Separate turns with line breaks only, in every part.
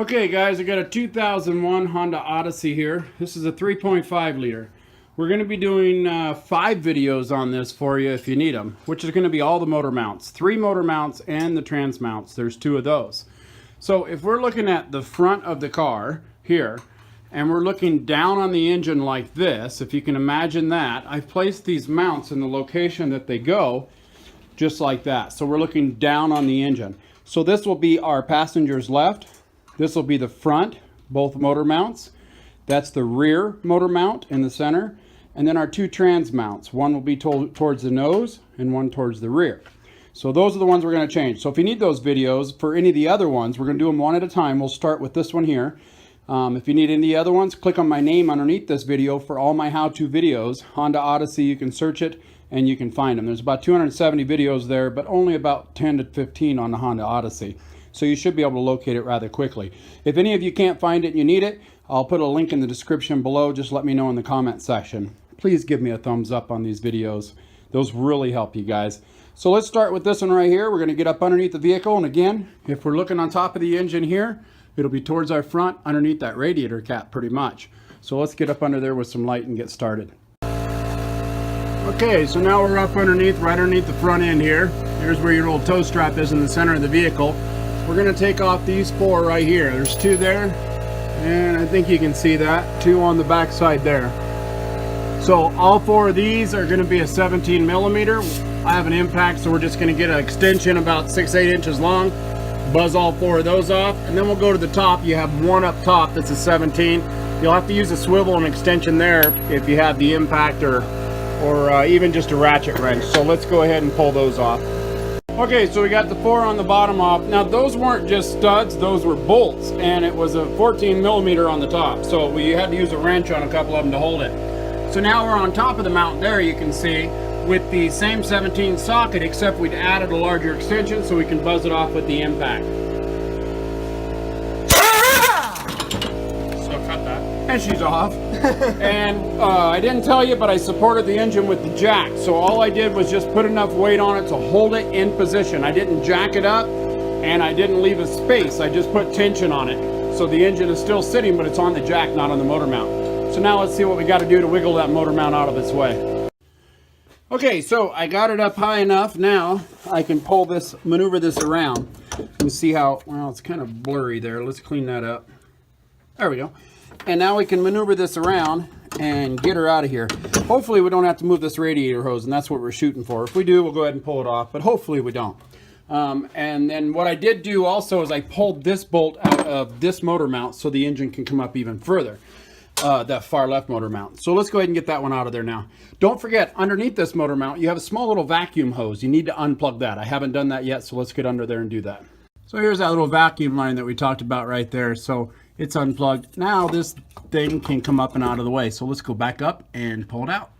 Okay guys, I got a 2001 Honda Odyssey here. This is a 3.5 liter. We're going to be doing 5 videos on this for you if you need them, which is going to be all the motor mounts. 3 motor mounts and the trans mounts. There's 2 of those. So if we're looking at the front of the car here, and we're looking down on the engine like this, if you can imagine that, I've placed these mounts in the location that they go, just like that. So we're looking down on the engine. So this will be our passenger's left. This will be the front, both motor mounts. That's the rear motor mount in the center. And then our 2 trans mounts. One will be towards the nose and one towards the rear. So those are the ones we're going to change. So if you need those videos for any of the other ones, we're going to do them one at a time. We'll start with this one here. If you need any of the other ones, click on my name underneath this video for all my how-to videos. Honda Odyssey, you can search it and you can find them. There's about 270 videos there, but only about 10 to 15 on the Honda Odyssey. So you should be able to locate it rather quickly. If any of you can't find it and you need it, I'll put a link in the description below. Just let me know in the comment section. Please give me a thumbs up on these videos. Those really help you guys. So let's start with this one right here. We're going to get up underneath the vehicle. And again, if we're looking on top of the engine here, it'll be towards our front, underneath that radiator cap pretty much. So let's get up under there with some light and get started. Okay, so now we're up underneath, right underneath the front end here. Here's where your old tow strap is in the center of the vehicle. We're going to take off these 4 right here. There's 2 there, and I think you can see that. 2 on the back side there. So all 4 of these are going to be a 17 millimeter. I have an impact, so we're just going to get an extension about 6-8 inches long. Buzz all 4 of those off, and then we'll go to the top. You have one up top that's a 17. You'll have to use a swivel and extension there if you have the impact or even just a ratchet wrench. So let's go ahead and pull those off. Okay, so we got the 4 on the bottom off. Now those weren't just studs, those were bolts, and it was a 14 millimeter on the top. So we had to use a wrench on a couple of them to hold it. So now we're on top of the mount there, you can see, with the same 17 socket, except we'd added a larger extension so we can buzz it off with the impact. So cut that. And she's off. And I didn't tell you, but I supported the engine with the jack. So all I did was just put enough weight on it to hold it in position. I didn't jack it up and I didn't leave a space. I just put tension on it. So the engine is still sitting, but it's on the jack, not on the motor mount. So now let's see what we got to do to wiggle that motor mount out of its way. Okay, so I got it up high enough. Now I can maneuver this around. You see how, well, it's kind of blurry there. Let's clean that up. There we go. And now we can maneuver this around and get her out of here. Hopefully we don't have to move this radiator hose, and that's what we're shooting for. If we do, we'll go ahead and pull it off, but hopefully we don't. And then what I did do also is I pulled this bolt out of this motor mount so the engine can come up even further. That far left motor mount. So let's go ahead and get that one out of there now. Don't forget, underneath this motor mount, you have a small little vacuum hose. You need to unplug that. I haven't done that yet, so let's get under there and do that. So here's that little vacuum line that we talked about right there. So it's unplugged. Now this thing can come up and out of the way. So let's go back up and pull it out.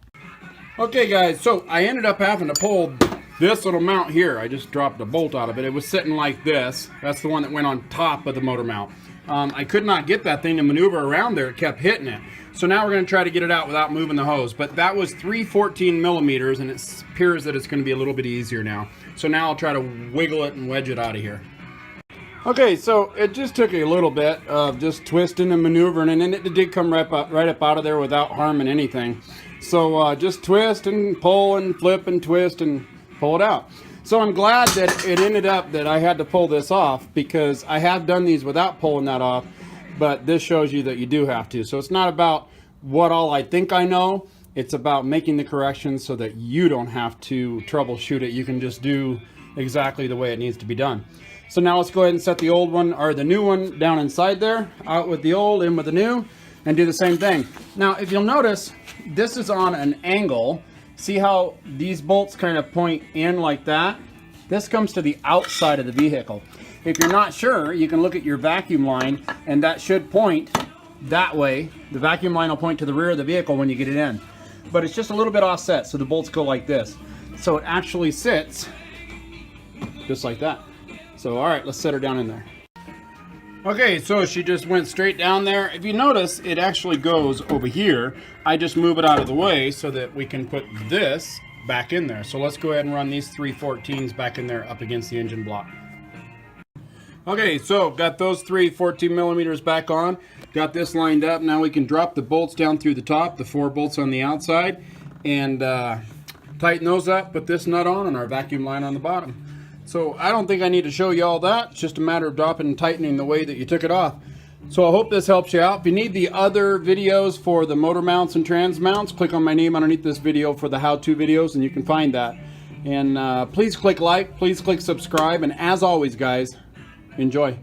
Okay guys, so I ended up having to pull this little mount here. I just dropped a bolt out of it. It was sitting like this. That's the one that went on top of the motor mount. I could not get that thing to maneuver around there. It kept hitting it. So now we're going to try to get it out without moving the hose. But that was 3/14 millimeters, and it appears that it's going to be a little bit easier now. So now I'll try to wiggle it and wedge it out of here. Okay, so it just took a little bit of just twisting and maneuvering, and then it did come right up out of there without harming anything. So just twist and pull and flip and twist and pull it out. So I'm glad that it ended up that I had to pull this off, because I have done these without pulling that off, but this shows you that you do have to. So it's not about what all I think I know, it's about making the corrections so that you don't have to troubleshoot it. You can just do exactly the way it needs to be done. So now let's go ahead and set the old one, or the new one, down inside there, out with the old, in with the new, and do the same thing. Now if you'll notice, this is on an angle. See how these bolts kind of point in like that? This comes to the outside of the vehicle. If you're not sure, you can look at your vacuum line, and that should point that way. The vacuum line will point to the rear of the vehicle when you get it in. But it's just a little bit offset, so the bolts go like this. So it actually sits just like that. So all right, let's set her down in there. Okay, so she just went straight down there. If you notice, it actually goes over here. I just move it out of the way so that we can put this back in there. So let's go ahead and run these 3/14s back in there up against the engine block. Okay, so got those three 14 millimeters back on. Got this lined up. Now we can drop the bolts down through the top, the 4 bolts on the outside, and tighten those up, put this nut on, and our vacuum line on the bottom. So I don't think I need to show you all that. It's just a matter of dropping and tightening the way that you took it off. So I hope this helps you out. If you need the other videos for the motor mounts and trans mounts, click on my name underneath this video for the how-to videos, and you can find that. And please click like, please click subscribe, and as always, guys, enjoy.